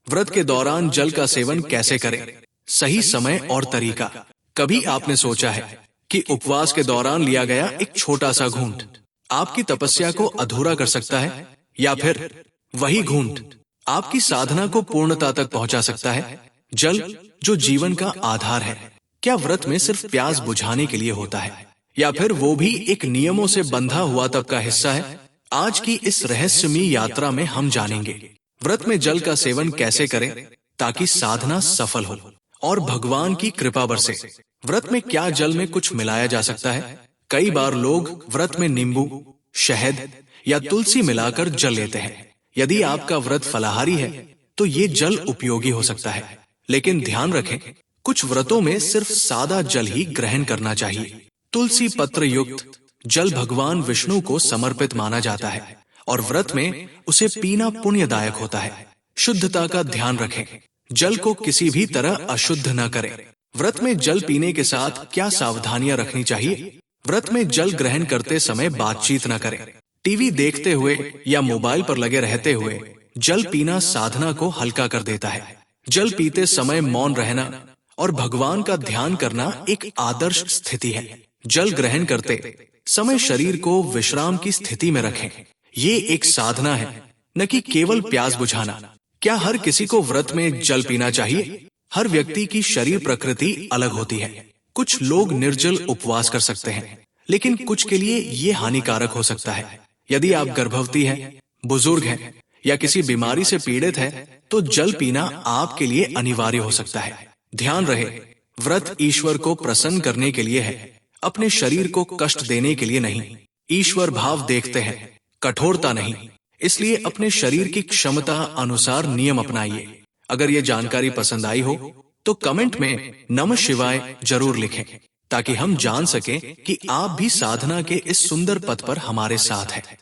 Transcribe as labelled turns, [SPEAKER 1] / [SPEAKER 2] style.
[SPEAKER 1] व्रत के दौरान जल का सेवन कैसे करें? सही समय और तरीका। कभी आपने सोचा है कि उपवास के दौरान लिया गया एक छोटा सा घूंट आपकी तपस्या को अधूरा कर सकता है, या फिर वही घूंट आपकी साधना को पूर्णता तक पहुंचा सकता है? जल जो जीवन का आधार है, क्या व्रत में सिर्फ प्यास बुझाने के लिए होता है, या फिर वो भी एक नियमों से बंधा हुआ तब का हिस्सा है? आज की इस रहस्यमयी यात्रा में हम जानेंगे व्रत में जल का सेवन कैसे करें ताकि साधना सफल हो और भगवान की कृपा बरसे। व्रत में क्या जल में कुछ मिलाया जा सकता है? कई बार लोग व्रत में नींबू, शहद या तुलसी मिलाकर जल लेते हैं। यदि आपका व्रत फलाहारी है तो ये जल उपयोगी हो सकता है, लेकिन ध्यान रखें, कुछ व्रतों में सिर्फ सादा जल ही ग्रहण करना चाहिए। तुलसी पत्र युक्त जल भगवान विष्णु को समर्पित माना जाता है और व्रत में उसे पीना पुण्यदायक होता है। शुद्धता का ध्यान रखें, जल को किसी भी तरह अशुद्ध न करें। व्रत में जल पीने के साथ क्या सावधानियां रखनी चाहिए? व्रत में जल ग्रहण करते समय बातचीत न करें। टीवी देखते हुए या मोबाइल पर लगे रहते हुए जल पीना साधना को हल्का कर देता है। जल पीते समय मौन रहना और भगवान का ध्यान करना एक आदर्श स्थिति है। जल ग्रहण करते समय शरीर को विश्राम की स्थिति में रखें। ये एक साधना है, न कि केवल प्यास बुझाना। क्या हर किसी को व्रत में जल पीना चाहिए? हर व्यक्ति की शरीर प्रकृति अलग होती है। कुछ लोग निर्जल उपवास कर सकते हैं, लेकिन कुछ के लिए ये हानिकारक हो सकता है। यदि आप गर्भवती हैं, बुजुर्ग हैं या किसी बीमारी से पीड़ित हैं, तो जल पीना आपके लिए अनिवार्य हो सकता है। ध्यान रहे, व्रत ईश्वर को प्रसन्न करने के लिए है, अपने शरीर को कष्ट देने के लिए नहीं। ईश्वर भाव देखते हैं, कठोरता नहीं। इसलिए अपने शरीर की क्षमता अनुसार नियम अपनाइए। अगर ये जानकारी पसंद आई हो तो कमेंट में नमः शिवाय जरूर लिखें, ताकि हम जान सकें कि आप भी साधना के इस सुंदर पथ पर हमारे साथ हैं।